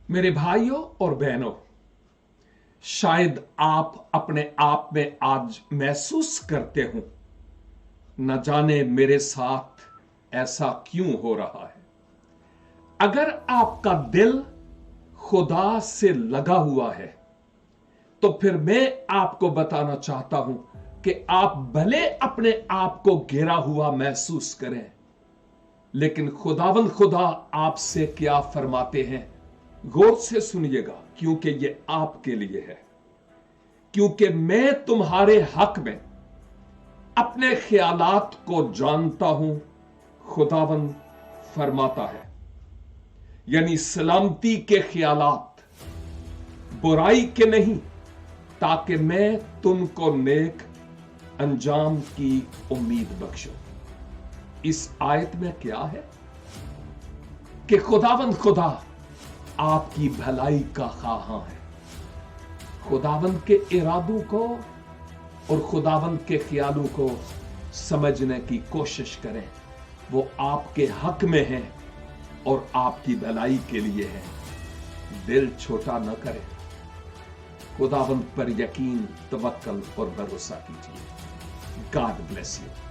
मेरे भाइयों और बहनों, शायद आप अपने आप में आज महसूस करते हो, न जाने मेरे साथ ऐसा क्यों हो रहा है। अगर आपका दिल खुदा से लगा हुआ है तो फिर मैं आपको बताना चाहता हूं कि आप भले अपने आप को घिरा हुआ महसूस करें, लेकिन खुदावंद खुदा आपसे क्या फरमाते हैं, गौर से सुनिएगा, क्योंकि ये आपके लिए है। क्योंकि मैं तुम्हारे हक में अपने ख्यालात को जानता हूं, खुदावंद फरमाता है। यानी सलामती के ख्यालात, बुराई के नहीं, ताकि मैं तुमको नेक अंजाम की उम्मीद बख्शूं। इस आयत में क्या है कि खुदावंद खुदा आपकी भलाई का ख्वाहां है। खुदावंद के इरादों को और खुदावंद के ख्यालों को समझने की कोशिश करें। वो आपके हक में है और आपकी भलाई के लिए है। दिल छोटा न करें, खुदावंद पर यकीन, तवक्कल और भरोसा कीजिए। God bless you.